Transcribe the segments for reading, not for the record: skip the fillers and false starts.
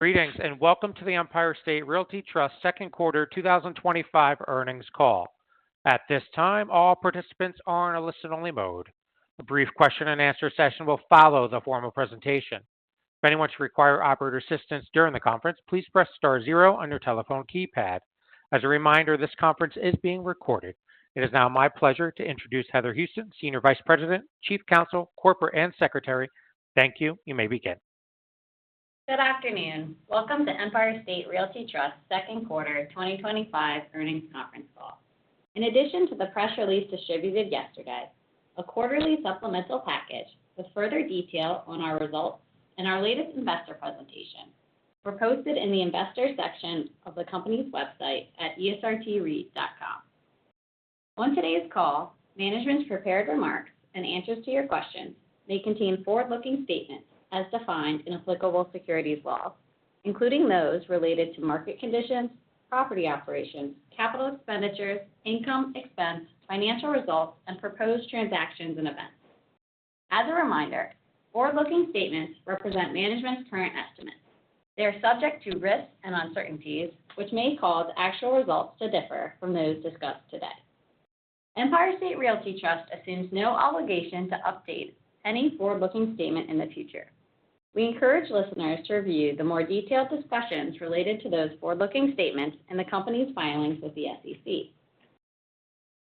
Greetings and welcome to the Empire State Realty Trust second quarter 2025 earnings call. At this time, all participants are in a listen-only mode. A brief question and answer session will follow the formal presentation. If anyone should require operator assistance during the conference, please press star zero on your telephone keypad. As a reminder, this conference is being recorded. It is now my pleasure to introduce Heather Houston, Senior Vice President, Chief Counsel, Corporate and Secretary. Thank you. You may begin. Good afternoon. Welcome to Empire State Realty Trust second quarter 2025 earnings conference call. In addition to the press release distributed yesterday, a quarterly supplemental package with further detail on our results and our latest investor presentation were posted in the Investors section of the company's website at esrtreit.com. On today's call, management's prepared remarks and answers to your questions may contain forward-looking statements as defined in applicable securities laws, including those related to market conditions, property operations, capital expenditures, income, expense, financial results, and proposed transactions and events. As a reminder, forward-looking statements represent management's current estimates. They are subject to risks and uncertainties, which may cause actual results to differ from those discussed today. Empire State Realty Trust assumes no obligation to update any forward-looking statement in the future. We encourage listeners to review the more detailed discussions related to those forward-looking statements in the company's filings with the SEC.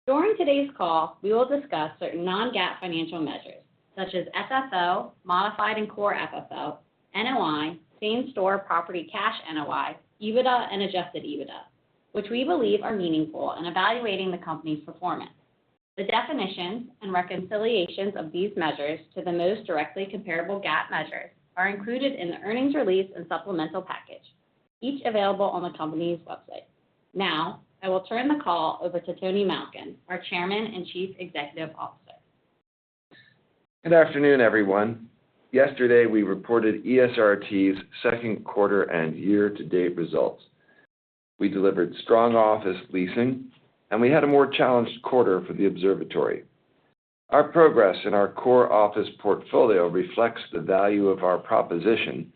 During today's call, we will discuss certain non-GAAP financial measures, such as FFO, modified and core FFO, NOI, same-store property cash NOI, EBITDA, and adjusted EBITDA, which we believe are meaningful in evaluating the company's performance. The definitions and reconciliations of these measures to the most directly comparable GAAP measures are included in the earnings release and supplemental package, each available on the company's website. Now, I will turn the call over to Tony Malkin, our Chairman and Chief Executive Officer. Good afternoon, everyone. Yesterday, we reported ESRT's second quarter and year-to-date results. We delivered strong office leasing, and we had a more challenged quarter for the observatory. Our progress in our core office portfolio reflects the value of our proposition,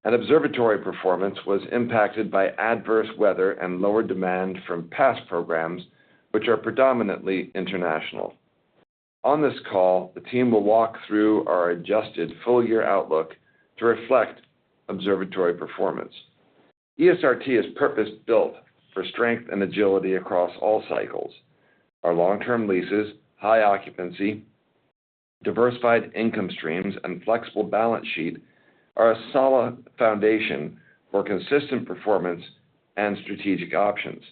and observatory performance was impacted by adverse weather and lower demand from past programs, which are predominantly international. On this call, the team will walk through our adjusted full-year outlook to reflect observatory performance. ESRT is purpose-built for strength and agility across all cycles. Our long-term leases, high occupancy, diversified income streams, and flexible balance sheet are a solid foundation for consistent performance and strategic options.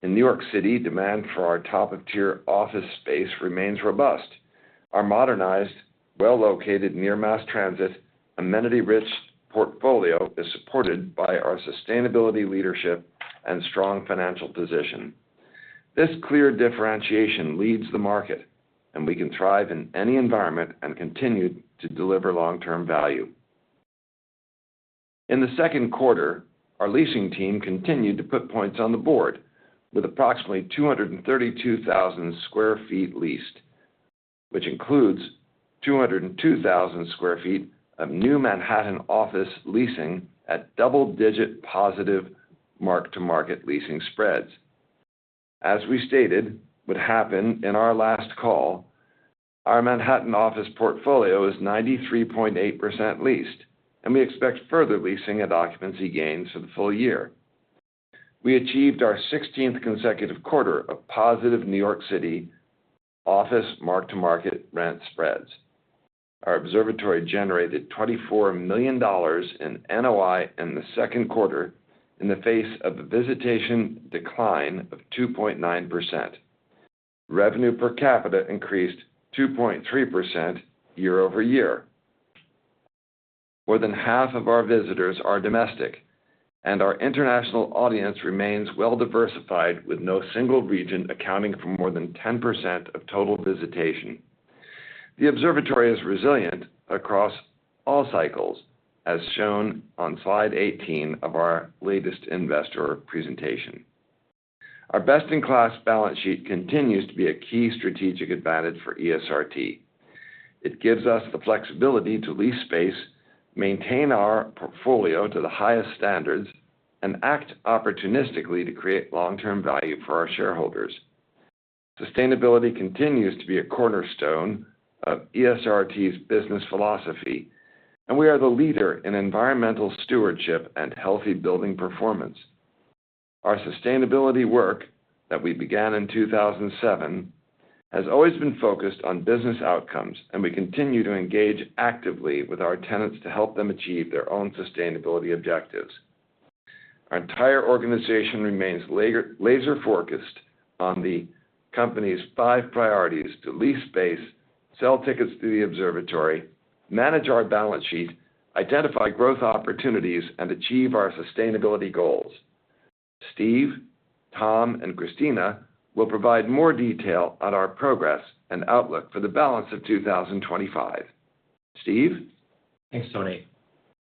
In New York City, demand for our top-of-tier office space remains robust. Our modernized, well-located near-mass transit, amenity-rich portfolio is supported by our sustainability leadership and strong financial position. This clear differentiation leads the market, and we can thrive in any environment and continue to deliver long-term value. In the second quarter, our leasing team continued to put points on the board, with approximately 232,000 square feet leased, which includes 202,000 square feet of new Manhattan office leasing at double-digit positive mark-to-market leasing spreads. As we stated would happen in our last call, our Manhattan office portfolio is 93.8% leased, and we expect further leasing and occupancy gains for the full year. We achieved our 16th consecutive quarter of positive New York City office mark-to-market rent spreads. Our observatory generated $24 million in NOI in the second quarter in the face of a visitation decline of 2.9%. Revenue per capita increased 2.3% year over year. More than half of our visitors are domestic, and our international audience remains well-diversified, with no single region accounting for more than 10% of total visitation. The observatory is resilient across all cycles, as shown on slide 18 of our latest investor presentation. Our best-in-class balance sheet continues to be a key strategic advantage for ESRT. It gives us the flexibility to lease space maintain our portfolio to the highest standards, and act opportunistically to create long-term value for our shareholders. Sustainability continues to be a cornerstone of ESRT's business philosophy, and we are the leader in environmental stewardship and healthy building performance. Our sustainability work that we began in 2007 has always been focused on business outcomes, and we continue to engage actively with our tenants to help them achieve their own sustainability objectives. Our entire organization remains laser-focused on the company's 5 priorities to lease space, sell tickets to the observatory, manage our balance sheet, identify growth opportunities, and achieve our sustainability goals. Steve, Tom, and Christina will provide more detail on our progress and outlook for the balance of 2025. Steve? Thanks, Tony.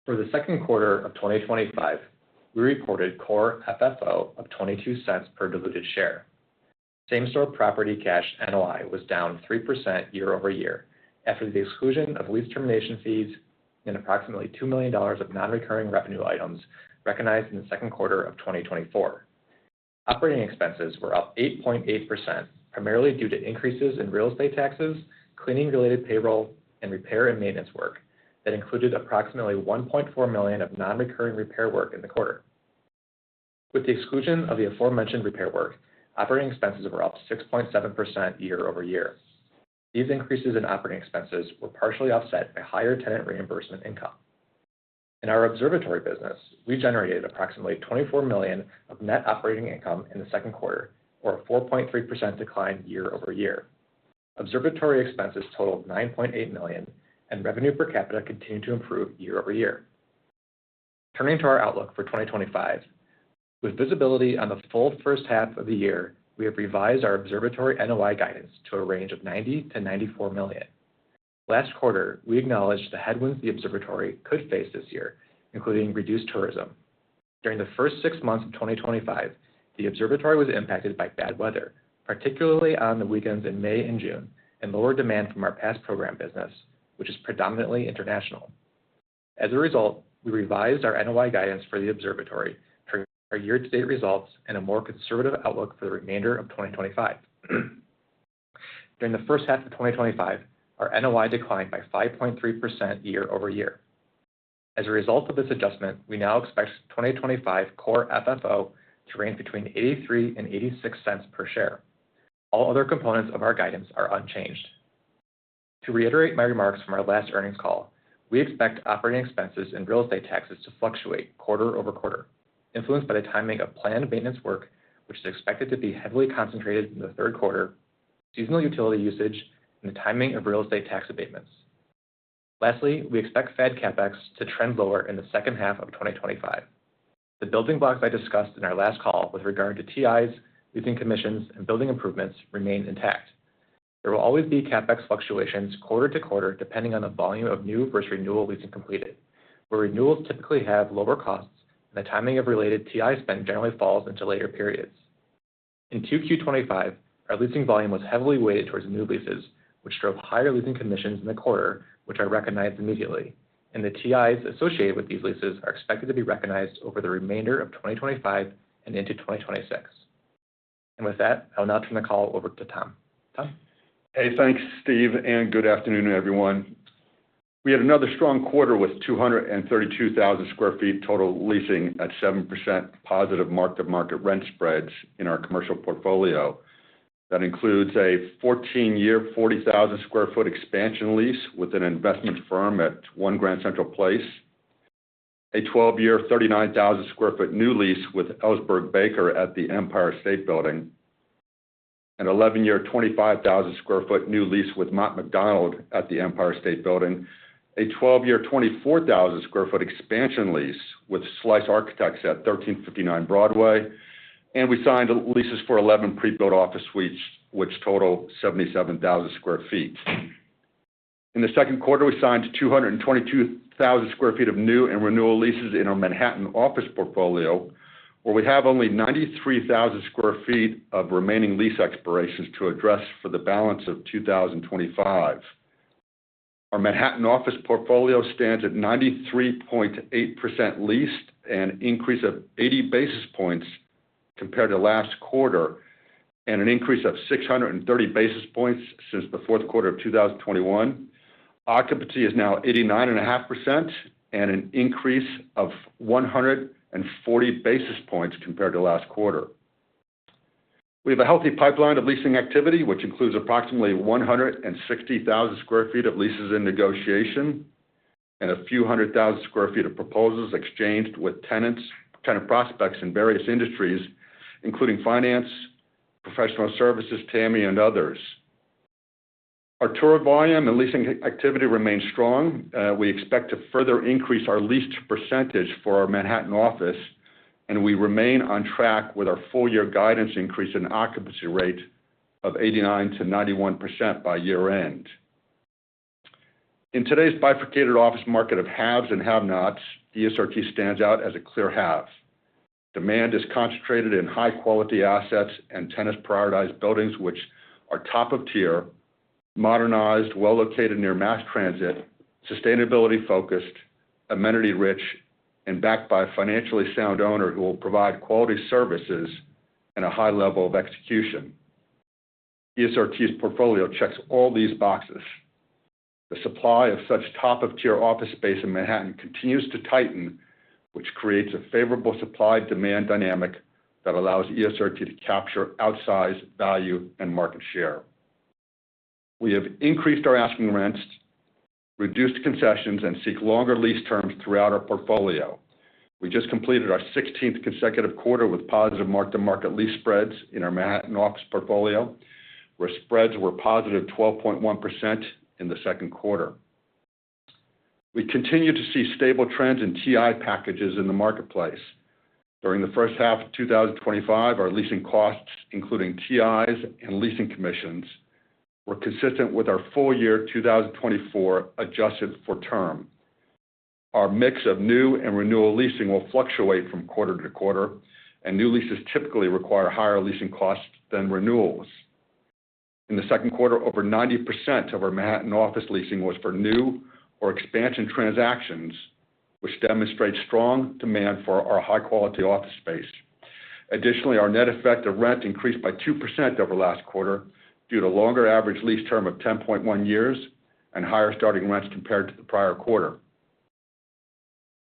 For the second quarter of 2025, we reported core FFO of 22 cents per diluted share. Same-store property cash NOI was down 3% year over year after the exclusion of lease termination fees and approximately $2 million of non-recurring revenue items recognized in the second quarter of 2024. Operating expenses were up 8.8%, primarily due to increases in real estate taxes, cleaning-related payroll, and repair and maintenance work that included approximately $1.4 million of non-recurring repair work in the quarter. With the exclusion of the aforementioned repair work, operating expenses were up 6.7% year over year. These increases in operating expenses were partially offset by higher tenant reimbursement income. In our observatory business, we generated approximately $24 million of net operating income in the second quarter, or a 4.3% decline year over year. Observatory expenses totaled $9.8 million, and revenue per capita continued to improve year over year. Turning to our outlook for 2025, with visibility on the full first half of the year, we have revised our observatory NOI guidance to a range of $90 to $94 million. Last quarter, we acknowledged the headwinds the observatory could face this year, including reduced tourism. During the first 6 months of 2025, the observatory was impacted by bad weather, particularly on the weekends in May and June, and lower demand from our past program business, which is predominantly international. As a result, we revised our NOI guidance for the observatory to our year-to-date results and a more conservative outlook for the remainder of 2025. During the first half of 2025, our NOI declined by 5.3% year over year. As a result of this adjustment, we now expect 2025 core FFO to range between 83 and 86 cents per share. All other components of our guidance are unchanged. To reiterate my remarks from our last earnings call, we expect operating expenses and real estate taxes to fluctuate quarter over quarter, influenced by the timing of planned maintenance work, which is expected to be heavily concentrated in the third quarter, seasonal utility usage, and the timing of real estate tax abatements. Lastly, we expect Fed CapEx to trend lower in the second half of 2025. The building blocks I discussed in our last call with regard to TIs, leasing commissions, and building improvements remain intact. There will always be CapEx fluctuations quarter to quarter depending on the volume of new versus renewal leasing completed, where renewals typically have lower costs and the timing of related TI spend generally falls into later periods. In 2Q25, our leasing volume was heavily weighted towards new leases, which drove higher leasing commissions in the quarter, which are recognized immediately, and the TIs associated with these leases are expected to be recognized over the remainder of 2025 and into 2026. And with that, I'll now turn the call over to Tom. Tom? Hey, thanks, Steve, and good afternoon, everyone. We had another strong quarter with 232,000 square feet total leasing at 7% positive mark-to-market rent spreads in our commercial portfolio. That includes a 14-year, 40,000 square foot expansion lease with an investment firm at 1 Grand Central Place, a 12-year, 39,000 square foot new lease with Ellsberg Baker at the Empire State Building, an 11-year, 25,000 square foot new lease with Mott McDonald at the Empire State Building, a 12-year, 24,000 square foot expansion lease with Slice Architects at 1359 Broadway, and we signed leases for 11 pre-built office suites, which total 77,000 square feet. In the second quarter, we signed 222,000 square feet of new and renewal leases in our Manhattan office portfolio, where we have only 93,000 square feet of remaining lease expirations to address for the balance of 2025. Our Manhattan office portfolio stands at 93.8% leased, an increase of 80 basis points compared to last quarter, and an increase of 630 basis points since the fourth quarter of 2021. Occupancy is now 89.5%, and an increase of 140 basis points compared to last quarter. We have a healthy pipeline of leasing activity, which includes approximately 160,000 square feet of leases in negotiation and a few 100,000 square feet of proposals exchanged with tenant prospects in various industries, including finance, professional services, TAMI, and others. Our tour volume and leasing activity remains strong. We expect to further increase our leased percentage for our Manhattan office, and we remain on track with our full-year guidance increase in occupancy rate of 89 to 91% by year-end. In today's bifurcated office market of haves and have-nots, ESRT stands out as a clear have. Demand is concentrated in high-quality assets and tenant-prioritized buildings, which are top-of-tier, modernized, well-located near mass transit, sustainability-focused, amenity-rich, and backed by a financially sound owner who will provide quality services and a high level of execution. ESRT's portfolio checks all these boxes. The supply of such top-of-tier office space in Manhattan continues to tighten, which creates a favorable supply-demand dynamic that allows ESRT to capture outsized value and market share. We have increased our asking rents, reduced concessions, and seek longer lease terms throughout our portfolio. We just completed our 16th consecutive quarter with positive mark-to-market lease spreads in our Manhattan office portfolio, where spreads were positive 12.1% in the second quarter. We continue to see stable trends in TI packages in the marketplace. During the first half of 2025, our leasing costs, including TIs and leasing commissions, were consistent with our full year 2024 adjusted for term. Our mix of new and renewal leasing will fluctuate from quarter to quarter, and new leases typically require higher leasing costs than renewals. In the second quarter, over 90% of our Manhattan office leasing was for new or expansion transactions, which demonstrates strong demand for our high-quality office space. Additionally, our net effective rent increased by 2% over last quarter due to longer average lease term of 10.1 years and higher starting rents compared to the prior quarter.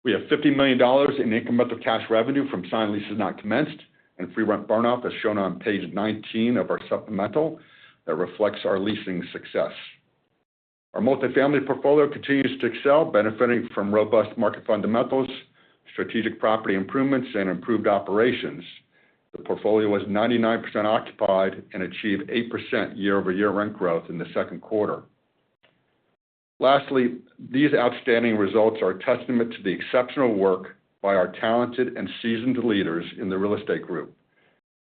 We have $50 million in incremental cash revenue from signed leases not commenced and free rent burn-off, as shown on page 19 of our supplemental, that reflects our leasing success. Our multifamily portfolio continues to excel, benefiting from robust market fundamentals, strategic property improvements, and improved operations. The portfolio was 99% occupied and achieved 8% year-over-year rent growth in the second quarter. Lastly, these outstanding results are a testament to the exceptional work by our talented and seasoned leaders in the real estate group.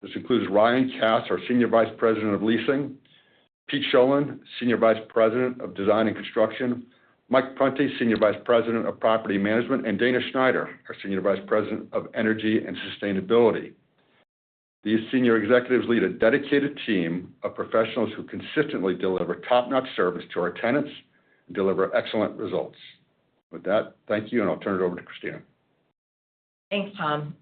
This includes Ryan Cass, our Senior Vice President of Leasing, Pete Sholin, Senior Vice President of Design and Construction, Mike Prunty, Senior Vice President of Property Management, and Dana Schneider, our Senior Vice President of Energy and Sustainability. These senior executives lead a dedicated team of professionals who consistently deliver top-notch service to our tenants and deliver excellent results. With that, thank you, and I'll turn it over to Christina. Thanks, Tom.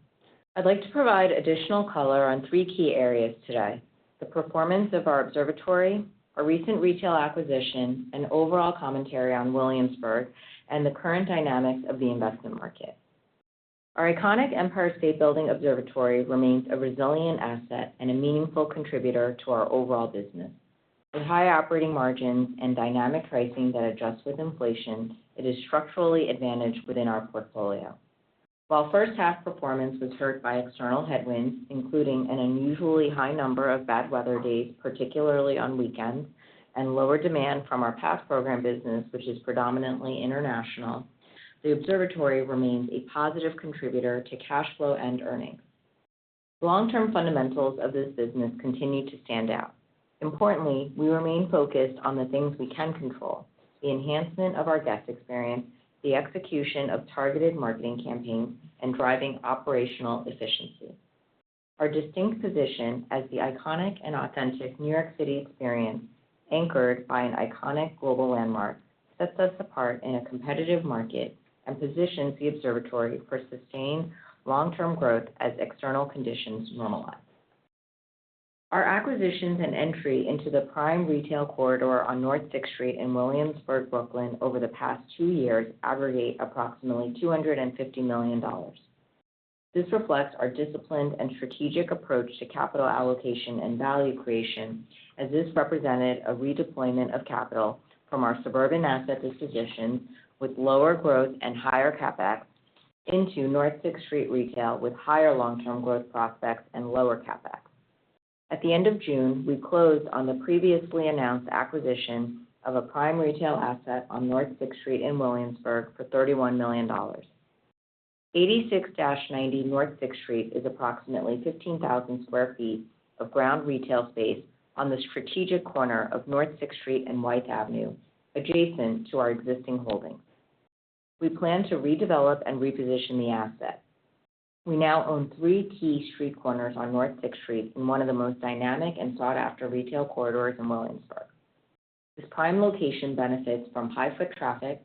I'd like to provide additional color on three key areas today: the performance of our observatory, our recent retail acquisition, and overall commentary on Williamsburg and the current dynamics of the investment market. Our iconic Empire State Building Observatory remains a resilient asset and a meaningful contributor to our overall business. With high operating margins and dynamic pricing that adjusts with inflation, it is structurally advantaged within our portfolio. While first half performance was hurt by external headwinds, including an unusually high number of bad weather days, particularly on weekends, and lower demand from our pass program business, which is predominantly international, the observatory remains a positive contributor to cash flow and earnings. The long-term fundamentals of this business continue to stand out. Importantly, we remain focused on the things we can control: the enhancement of our guest experience, the execution of targeted marketing campaigns, and driving operational efficiency. Our distinct position as the iconic and authentic New York City experience, anchored by an iconic global landmark, sets us apart in a competitive market and positions the observatory for sustained long-term growth as external conditions normalize. Our acquisitions and entry into the prime retail corridor on North 6th Street in Williamsburg, Brooklyn over the past 2 years aggregate approximately $250 million. This reflects our disciplined and strategic approach to capital allocation and value creation, as this represented a redeployment of capital from our suburban asset dispositions with lower growth and higher CapEx into North 6th Street retail with higher long-term growth prospects and lower CapEx. At the end of June, we closed on the previously announced acquisition of a prime retail asset on North 6th Street in Williamsburg for $31 million. 86-90 North 6th Street is approximately 15,000 square feet of ground retail space on the strategic corner of North 6th Street and White Avenue, adjacent to our existing holdings. We plan to redevelop and reposition the asset. We now own 3 key street corners on North 6th Street in one of the most dynamic and sought-after retail corridors in Williamsburg. This prime location benefits from high foot traffic,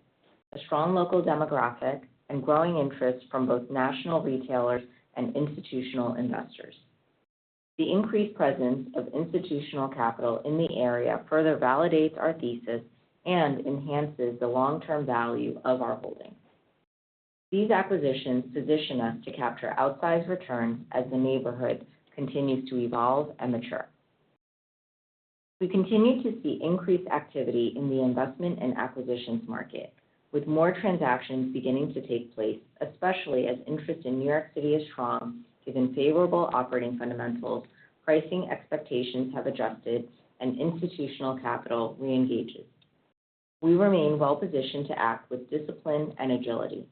a strong local demographic, and growing interest from both national retailers and institutional investors. The increased presence of institutional capital in the area further validates our thesis and enhances the long-term value of our holdings. These acquisitions position us to capture outsized returns as the neighborhood continues to evolve and mature. We continue to see increased activity in the investment and acquisitions market, with more transactions beginning to take place, especially as interest in New York City is strong, given favorable operating fundamentals, pricing expectations have adjusted, and institutional capital re-engages. We remain well-positioned to act with discipline and agility.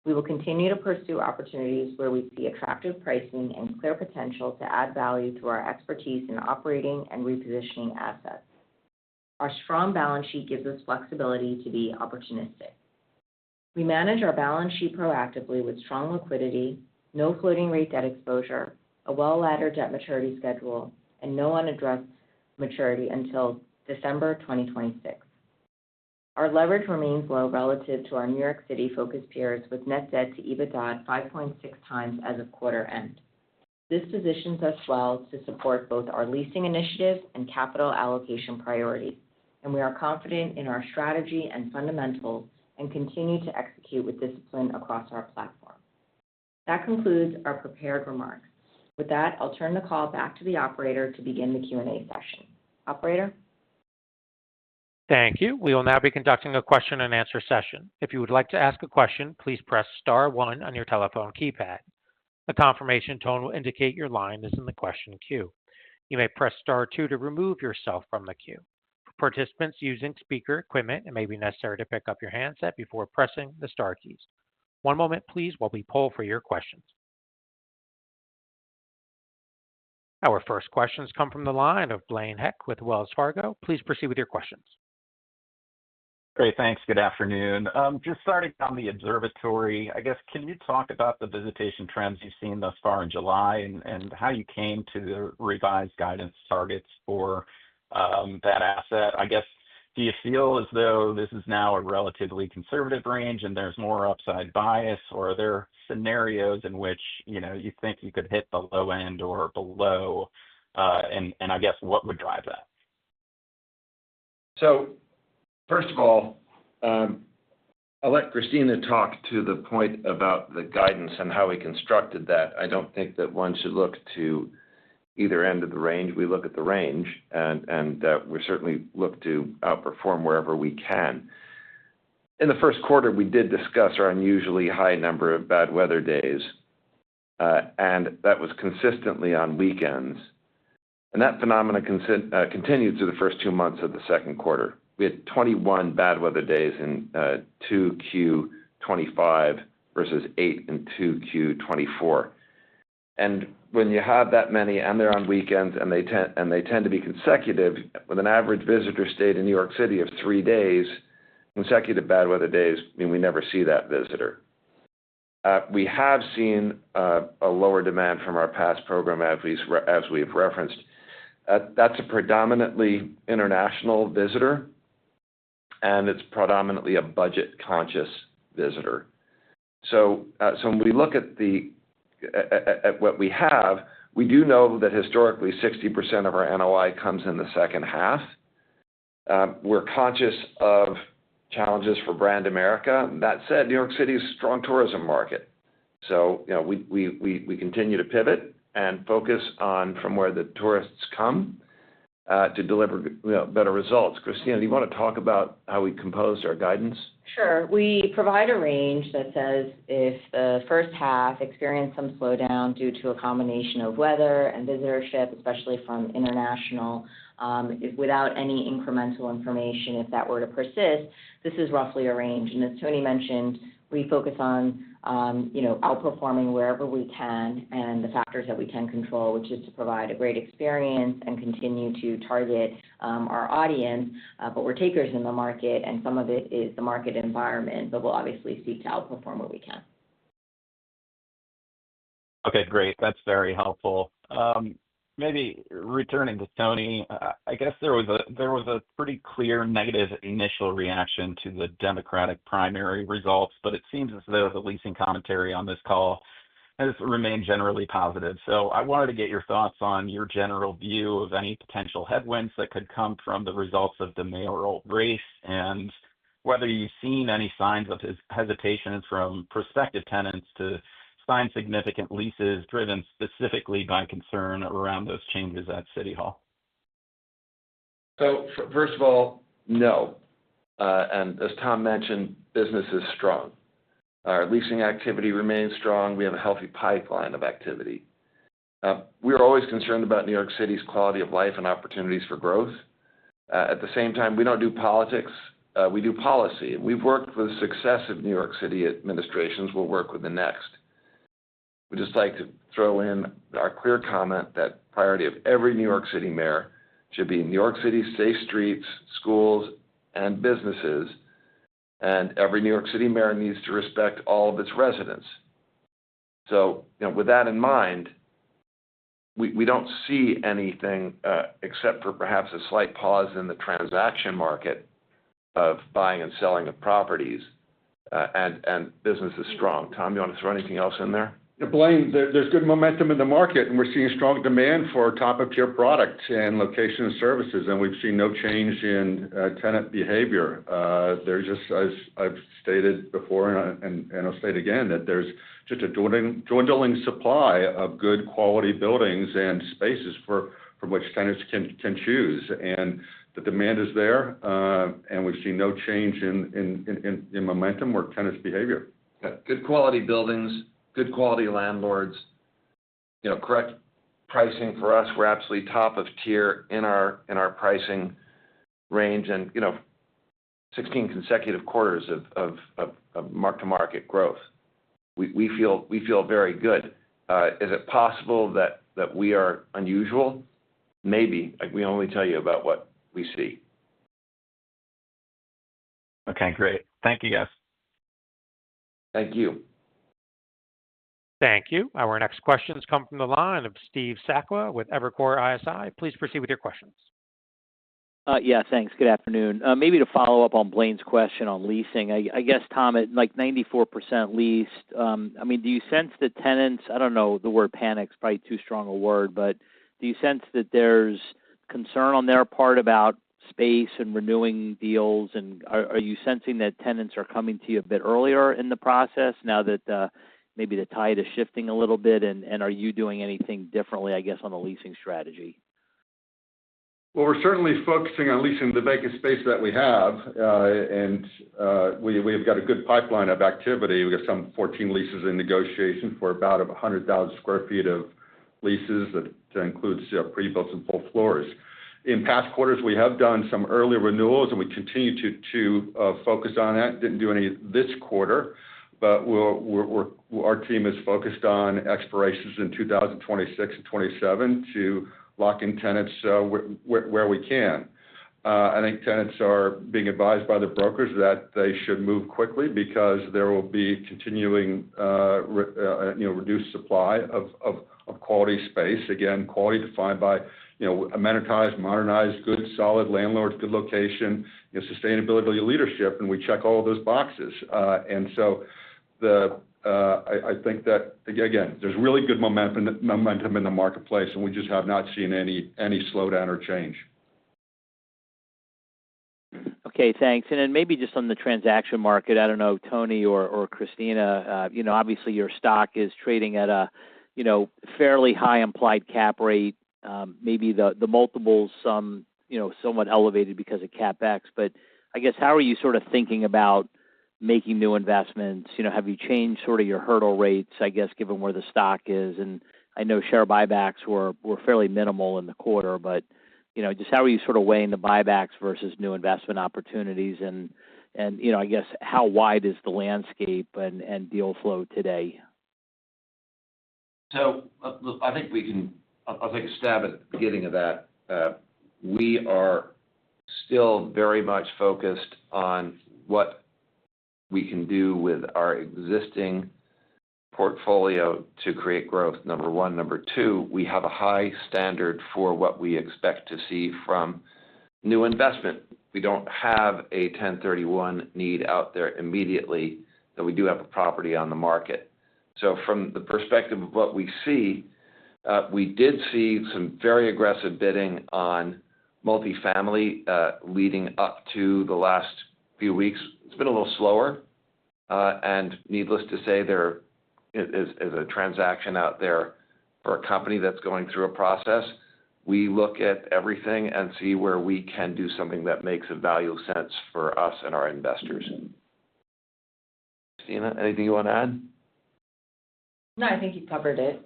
We will continue to pursue opportunities where we see attractive pricing and clear potential to add value through our expertise in operating and repositioning assets. Our strong balance sheet gives us flexibility to be opportunistic. We manage our balance sheet proactively with strong liquidity, no floating rate debt exposure, a well-laddered debt maturity schedule, and no unaddressed maturity until December 2026. Our leverage remains low relative to our New York City-focused peers, with net debt to EBITDA at 5.6 times as of quarter end. This positions us well to support both our leasing initiatives and capital allocation priorities, and we are confident in our strategy and fundamentals and continue to execute with discipline across our platform. That concludes our prepared remarks. With that, I'll turn the call back to the operator to begin the Q&A session. Operator? Thank you. We will now be conducting a question and answer session. If you would like to ask a question, please press star 1 on your telephone keypad. A confirmation tone will indicate your line is in the question queue. You may press star 2 to remove yourself from the queue. For participants using speaker equipment, it may be necessary to pick up your handset before pressing the star keys. One moment, please, while we poll for your questions. Our first questions come from the line of Blaine Heck with Wells Fargo. Please proceed with your questions. Great, thanks. Good afternoon. Just starting on the observatory, I guess, can you talk about the visitation trends you've seen thus far in July and how you came to the revised guidance targets for that asset? I guess, do you feel as though this is now a relatively conservative range and there's more upside bias, or are there scenarios in which, you think you could hit the low end or below, and I guess what would drive that? So, first of all, I'll let Christina talk to the point about the guidance and how we constructed that. I don't think that one should look to either end of the range. We look at the range, and we certainly look to outperform wherever we can. In the first quarter, we did discuss our unusually high number of bad weather days, and that was consistently on weekends. And that phenomenon continued through the first 2 months of the second quarter. We had 21 bad weather days in 2Q25 versus 8 in 2Q24. And when you have that many, and they're on weekends, and they tend to be consecutive, with an average visitor stayed in New York City of 3 days, consecutive bad weather days, we never see that visitor. We have seen a lower demand from our past program, as we've referenced. That's a predominantly international visitor. and it's predominantly a budget-conscious visitor. So when we look at what we have, we do know that historically 60% of our NOI comes in the second half. We're conscious of challenges for brand America. That said, New York City is a strong tourism market. So, we continue to pivot and focus on from where the tourists come to deliver better results. Christina, do you want to talk about how we composed our guidance? Sure. We provide a range that says if the first half experienced some slowdown due to a combination of weather and visitorship, especially from international, without any incremental information, if that were to persist, this is roughly a range. And as Tony mentioned, we focus on, outperforming wherever we can and the factors that we can control, which is to provide a great experience and continue to target our audience. But we're takers in the market, and some of it is the market environment, but we'll obviously seek to outperform where we can. Okay, great. That's very helpful. Maybe returning to Tony, I guess there was a pretty clear negative initial reaction to the Democratic primary results, but it seems as though the leasing commentary on this call has remained generally positive. So I wanted to get your thoughts on your general view of any potential headwinds that could come from the results of the mayoral race, and whether you've seen any signs of hesitation from prospective tenants to sign significant leases driven specifically by concern around those changes at City Hall. So first of all, no. And as Tom mentioned, business is strong. Our leasing activity remains strong. We have a healthy pipeline of activity. We're always concerned about New York City's quality of life and opportunities for growth. At the same time, we don't do politics. We do policy. We've worked with successive New York City administrations. We'll work with the next. We'd just like to throw in our clear comment that priority of every New York City mayor should be New York City's safe streets, schools, and businesses, and every New York City mayor needs to respect all of its residents. So, with that in mind, we don't see anything except for perhaps a slight pause in the transaction market of buying and selling of properties, and business is strong. Tom, you want to throw anything else in there? Blaine, there's good momentum in the market, and we're seeing strong demand for top-of-tier products and location and services, and we've seen no change in tenant behavior. There's just, as I've stated before, and I'll state again, that there's just a dwindling supply of good quality buildings and spaces from which tenants can choose. And the demand is there, and we've seen no change in momentum or tenants' behavior. Good quality buildings, good quality landlords, correct pricing for us. We're absolutely top of tier in our pricing range, and 16 consecutive quarters of mark-to-market growth. We feel very good. Is it possible that we are unusual? Maybe. We only tell you about what we see. Okay, great. Thank you, guys. Thank you. Thank you. Our next questions come from the line of Steve Sakwa with Evercore ISI. Please proceed with your questions. Yeah, thanks. Good afternoon. Maybe to follow up on Blaine's question on leasing, I guess, Tom, at like 94% leased, do you sense that tenants, I don't know, the word panic's probably too strong a word, but do you sense that there's concern on their part about space and renewing deals? And are you sensing that tenants are coming to you a bit earlier in the process now that maybe the tide is shifting a little bit? And are you doing anything differently, I guess, on the leasing strategy? Well, we're certainly focusing on leasing the vacant space that we have, and we've got a good pipeline of activity. We've got some 14 leases in negotiation for about 100,000 square feet of leases that includes pre-built and full floors. In past quarters, we have done some early renewals, and we continue to focus on that. Didn't do any this quarter, but our team is focused on expirations in 2026 and 27 to lock in tenants where we can. I think tenants are being advised by the brokers that they should move quickly because there will be continuing reduced supply of quality space. Again, quality defined by amenitized, modernized, good, solid landlords, good location, sustainability leadership, and we check all of those boxes. And so I think that, again, there's really good momentum in the marketplace, and we just have not seen any slowdown or change. Okay, thanks. And then maybe just on the transaction market, I don't know, Tony or Christina, obviously your stock is trading at a, fairly high implied cap rate. Maybe the multiples, somewhat elevated because of CapEx. But I guess, how are you sort of thinking about making new investments? Have you changed sort of your hurdle rates, I guess, given where the stock is? And I know share buybacks were fairly minimal in the quarter, but just how are you sort of weighing the buybacks versus new investment opportunities? And I guess, how wide is the landscape and deal flow today? So I think I'll take a stab at the beginning of that. We are still very much focused on what we can do with our existing portfolio to create growth, number one. Number two, we have a high standard for what we expect to see from new investment. We don't have a 1031 need out there immediately, though we do have a property on the market. So from the perspective of what we see, we did see some very aggressive bidding on multifamily leading up to the last few weeks. It's been a little slower, and needless to say, there is a transaction out there for a company that's going through a process. We look at everything and see where we can do something that makes a value sense for us and our investors. Christina, anything you want to add? No, I think you covered it.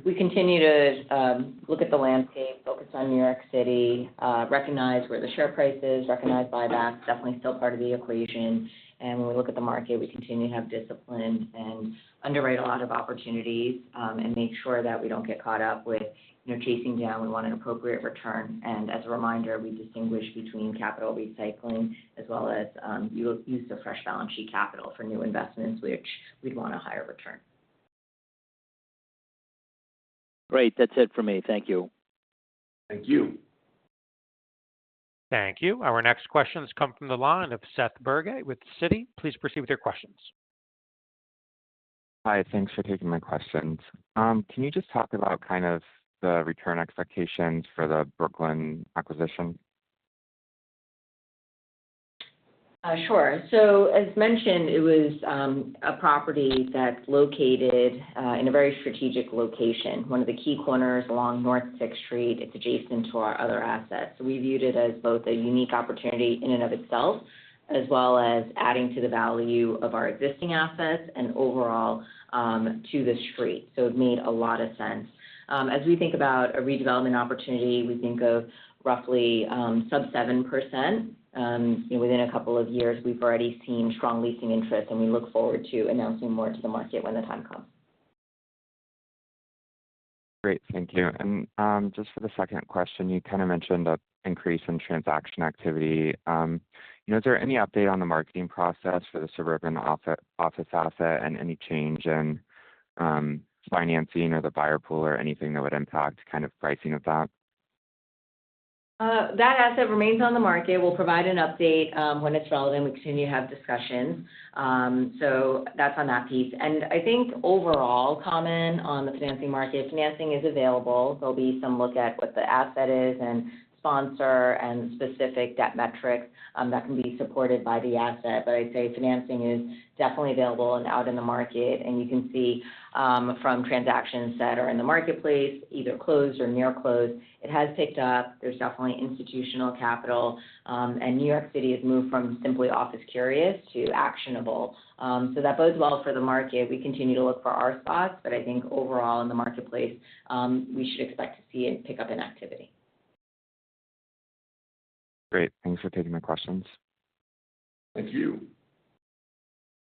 We continue to look at the landscape, focus on New York City, recognize where the share price is, recognize buybacks, definitely still part of the equation. And when we look at the market, we continue to have discipline and underwrite a lot of opportunities, and make sure that we don't get caught up with, chasing down. We want an appropriate return. And as a reminder, we distinguish between capital recycling as well as use of fresh balance sheet capital for new investments, which we'd want a higher return. Great. That's it for me. Thank you. Thank you. Thank you. Our next questions come from the line of Seth Berge with Citi. Please proceed with your questions. Hi, thanks for taking my questions. Can you just talk about kind of the return expectations for the Brooklyn acquisition? Sure. So as mentioned, it was a property that's located in a very strategic location, one of the key corners along North 6th Street. It's adjacent to our other assets. So we viewed it as both a unique opportunity in and of itself, as well as adding to the value of our existing assets and overall to the street. So it made a lot of sense. As we think about a redevelopment opportunity, we think of roughly sub 7%. Within a couple of years, we've already seen strong leasing interest, and we look forward to announcing more to the market when the time comes. Great, thank you. And just for the second question, you kind of mentioned an increase in transaction activity. Is there any update on the marketing process for the suburban office asset and any change in financing or the buyer pool or anything that would impact kind of pricing of that? That asset remains on the market. We'll provide an update when it's relevant. We continue to have discussions. So that's on that piece. And I think overall comment on the financing market, financing is available. There'll be some look at what the asset is and sponsor and specific debt metrics that can be supported by the asset. But I'd say financing is definitely available and out in the market. And you can see from transactions that are in the marketplace, either closed or near closed, it has picked up. There's definitely institutional capital. And New York City has moved from simply office curious to actionable. So that bodes well for the market. We continue to look for our spots, but I think overall in the marketplace, we should expect to see it pick up in activity. Great. Thanks for taking my questions. Thank you.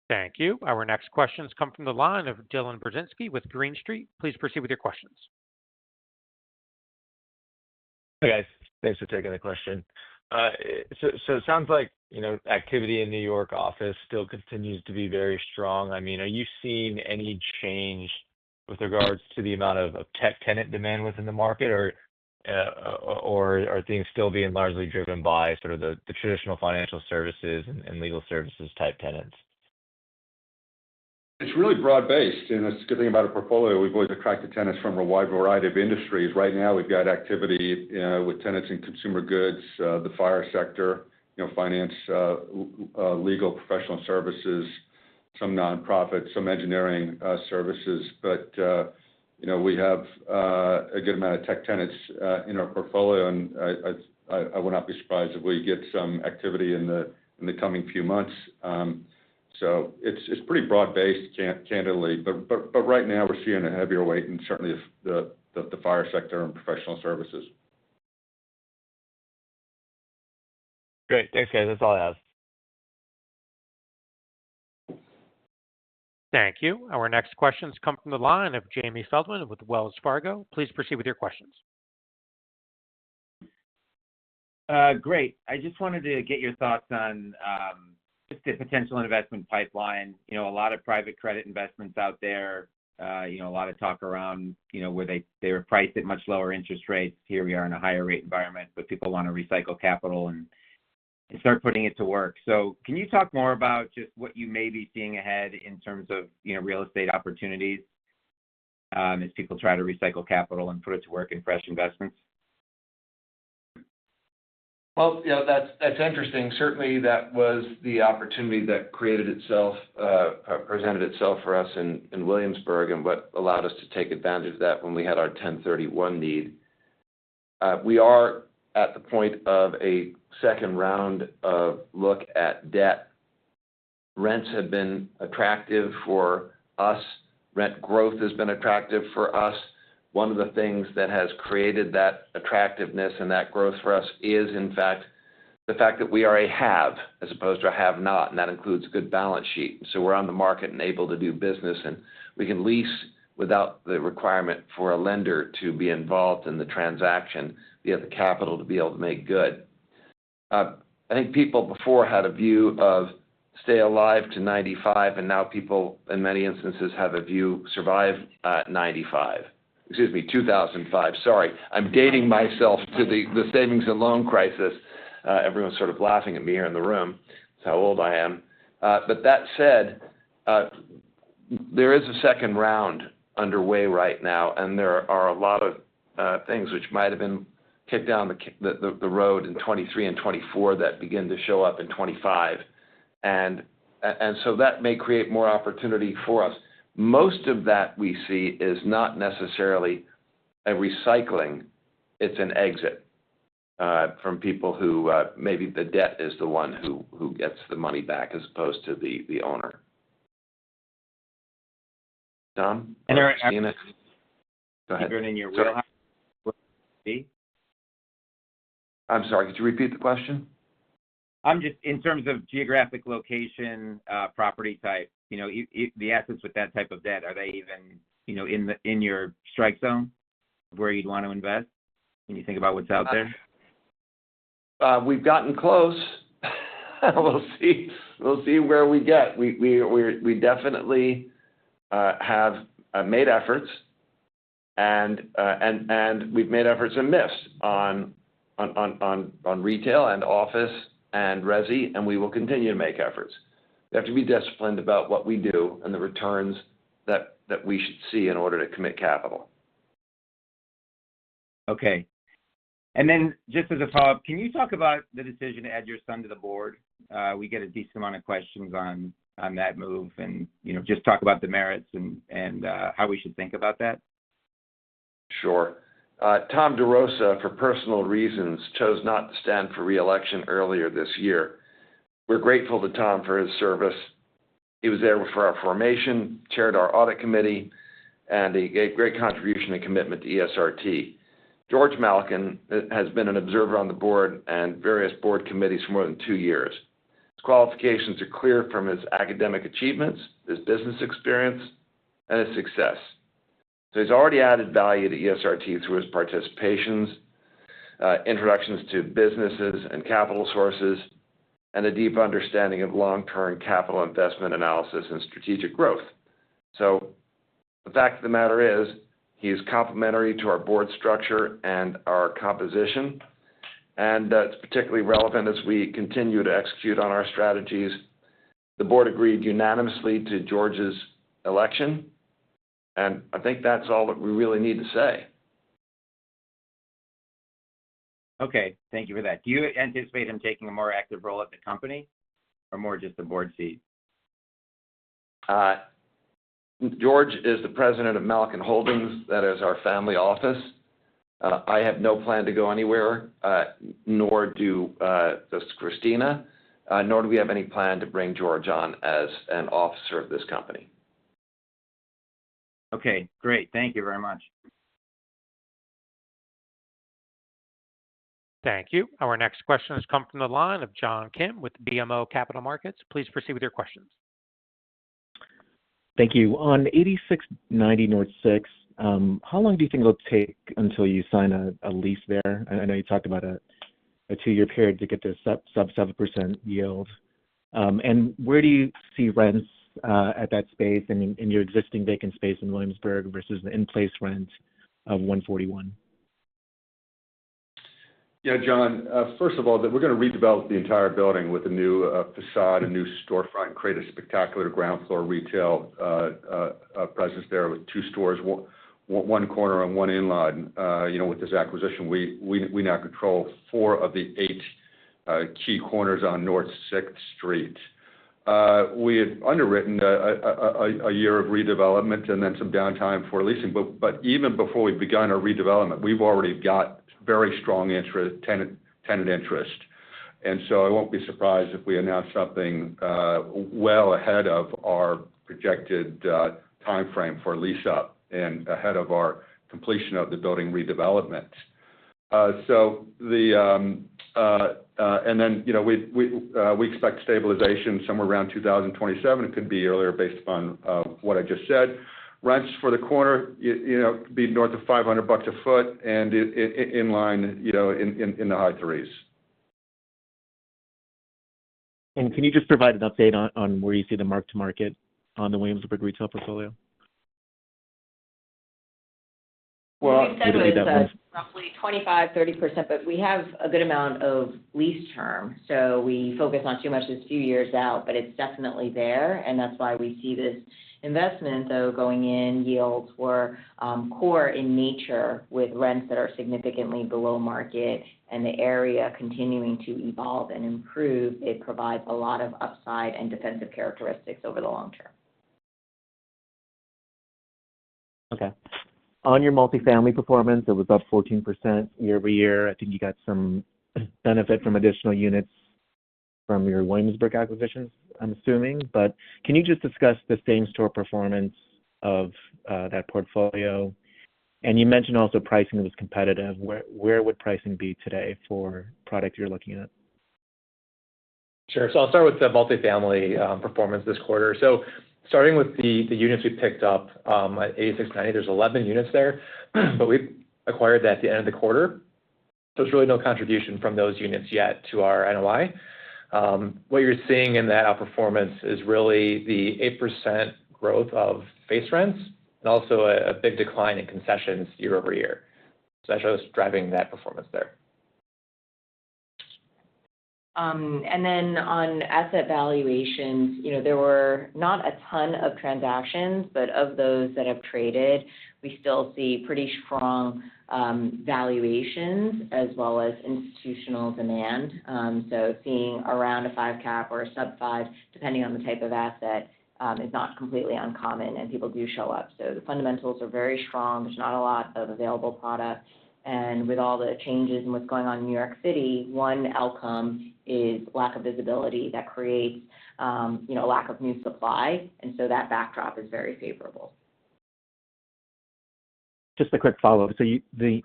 Thank you. Our next questions come from the line of Dylan Brzezinski with Green Street. Please proceed with your questions. Hey, guys. Thanks for taking the question. So it sounds like, activity in New York office still continues to be very strong. I mean, are you seeing any change with regards to the amount of tech tenant demand within the market, or or are things still being largely driven by sort of the traditional financial services and legal services type tenants? It's really broad-based, and it's a good thing about a portfolio. We've always attracted tenants from a wide variety of industries. Right now, we've got activity with tenants in consumer goods, the fire sector, finance, legal, professional services, some nonprofit, some engineering services. But we have a good amount of tech tenants in our portfolio, and I would not be surprised if we get some activity in the coming few months. So it's pretty broad-based, candidly, but right now we're seeing a heavier weight in certainly the fire sector and professional services. Great. Thanks, guys. That's all I have. Thank you. Our next questions come from the line of Jamie Feldman with Wells Fargo. Please proceed with your questions. Great. I just wanted to get your thoughts on just the potential investment pipeline. A lot of private credit investments out there. A lot of talk around, where they were priced at much lower interest rates. Here we are in a higher rate environment, but people want to recycle capital and start putting it to work. So can you talk more about just what you may be seeing ahead in terms of, real estate opportunities as people try to recycle capital and put it to work in fresh investments? Well, that's interesting. Certainly, that was the opportunity that presented itself for us in Williamsburg, and what allowed us to take advantage of that when we had our 1031 need. We are at the point of a second round of look at debt. Rents have been attractive for us. Rent growth has been attractive for us. One of the things that has created that attractiveness and that growth for us is, in fact, the fact that we are a have as opposed to a have not, and that includes a good balance sheet. So we're on the market and able to do business, and we can lease without the requirement for a lender to be involved in the transaction. We have the capital to be able to make good. I think people before had a view of stay alive to 95, and now people, in many instances, have a view survive 2005. Sorry, I'm dating myself to the savings and loan crisis. Everyone's sort of laughing at me here in the room. That's how old I am. But that said, there is a second round underway right now, and there are a lot of things which might have been kicked down the road in 23 and 24 that begin to show up in 25. And so that may create more opportunity for us. Most of that we see is not necessarily a recycling, it's an exit from people who maybe the debt is the one who gets the money back as opposed to the owner. Tom? And Go ahead. In your wheelhouse? I'm sorry, could you repeat the question? I'm just, in terms of geographic location, property type, the assets with that type of debt, are they even, in your strike zone where you'd want to invest when you think about what's out there? We've gotten close. We'll see where we get. We definitely have made efforts, and we've made efforts and missed on retail and office and resi, and we will continue to make efforts. We have to be disciplined about what we do and the returns that we should see in order to commit capital. Okay. And then just as a follow-up, can you talk about the decision to add your son to the board? We get a decent amount of questions on that move, and just talk about the merits and how we should think about that. Sure. Tom DeRosa, for personal reasons, chose not to stand for re-election earlier this year. We're grateful to Tom for his service. He was there for our formation, chaired our audit committee, and he gave great contribution and commitment to ESRT. George Malkin has been an observer on the board and various board committees for more than 2 years. His qualifications are clear from his academic achievements, his business experience, and his success. So he's already added value to ESRT through his participations, introductions to businesses and capital sources, and a deep understanding of long-term capital investment analysis and strategic growth. So the fact of the matter is, He is complementary to our board structure and our composition, and it's particularly relevant as we continue to execute on our strategies. The board agreed unanimously to George's election, and I think that's all that we really need to say. Okay, thank you for that. Do you anticipate him taking a more active role at the company or more just a board seat? George is the president of Malkin Holdings. That is our family office. I have no plan to go anywhere, nor does Christina, nor do we have any plan to bring George on as an officer of this company. Okay, great. Thank you very much. Thank you. Our next question has come from the line of John Kim with BMO Capital Markets. Please proceed with your questions. Thank you. On 8690 North 6, how long do you think it'll take until you sign a lease there? I know you talked about a 2-year period to get to sub 7% yield. And where do you see rents at that space and in your existing vacant space in Williamsburg versus the in-place rent of 141? Yeah, John, first of all, we're going to redevelop the entire building with a new facade, a new storefront, and create a spectacular ground floor retail presence there with 2 stores, one corner and one in-line. With this acquisition, we now control 4 of the 8 key corners on North 6th Street. We had underwritten a year of redevelopment and then some downtime for leasing, but even before we've begun our redevelopment, we've already got very strong tenant interest. And so I won't be surprised if we announce something well ahead of our projected time frame for lease up and ahead of our completion of the building redevelopment. And then we expect stabilization somewhere around 2027. It could be earlier based upon what I just said. Rents for the corner, could be north of $500 a foot, and in line, in the high 3s. And can you just provide an update on where you see the mark to market on the Williamsburg retail portfolio? Well, we said it was roughly 25-30%, but we have a good amount of lease term, so we focus not too much this few years out, but it's definitely there, and that's why we see this investment, though, going in. Yields were core in nature with rents that are significantly below market and the area continuing to evolve and improve. It provides a lot of upside and defensive characteristics over the long term. Okay. On your multifamily performance, it was up 14% year over year. I think you got some benefit from additional units from your Williamsburg acquisitions, I'm assuming. But can you just discuss the same-store performance of that portfolio? And you mentioned also pricing was competitive. Where would pricing be today for product you're looking at? Sure. So I'll start with the multifamily performance this quarter. So starting with the units we picked up at 8690, there's 11 units there, but we acquired that at the end of the quarter. So there's really no contribution from those units yet to our NOI. What you're seeing in that outperformance is really the 8% growth of face rents and also a big decline in concessions year over year. So that's what's driving that performance there. And then on asset valuations, there were not a ton of transactions, but of those that have traded, we still see pretty strong valuations as well as institutional demand. So seeing around a 5 cap or a sub 5, depending on the type of asset, is not completely uncommon, and people do show up. So the fundamentals are very strong. There's not a lot of available product. And with all the changes and what's going on in New York City, one outcome is lack of visibility that creates, lack of new supply. And so that backdrop is very favorable. Just a quick follow-up. So the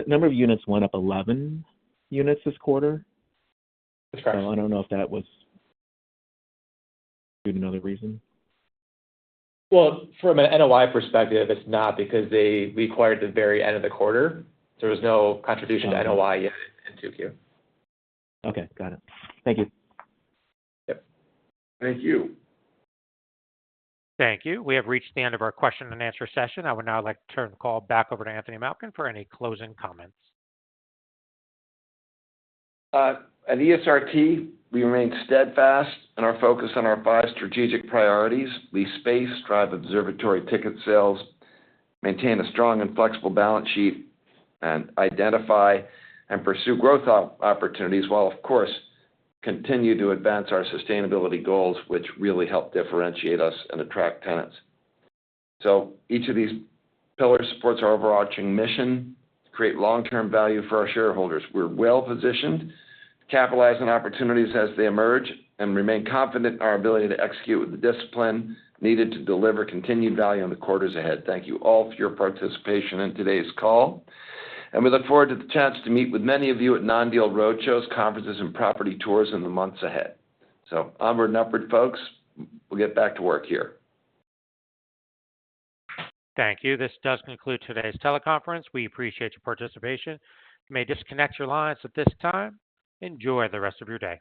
number of units went up 11 units this quarter? That's correct. So I don't know if that was due to another reason. Well, from an NOI perspective, it's not because we acquired at the very end of the quarter. There was no contribution to NOI yet in 2Q. Okay, got it. Thank you. Yep. Thank you. Thank you. We have reached the end of our question and answer session. I would now like to turn the call back over to Anthony Malkin for any closing comments. At ESRT, we remain steadfast in our focus on our 5 strategic priorities: lease space, drive observatory ticket sales, maintain a strong and flexible balance sheet, and identify and pursue growth opportunities while, of course, continue to advance our sustainability goals, which really help differentiate us and attract tenants. So each of these pillars supports our overarching mission to create long-term value for our shareholders. We're well positioned to capitalize on opportunities as they emerge and remain confident in our ability to execute with the discipline needed to deliver continued value in the quarters ahead. Thank you all for your participation in today's call. And we look forward to the chance to meet with many of you at non-deal roadshows, conferences, and property tours in the months ahead. So onward and upward, folks. We'll get back to work here. Thank you. This does conclude today's teleconference. We appreciate your participation. You may disconnect your lines at this time. Enjoy the rest of your day.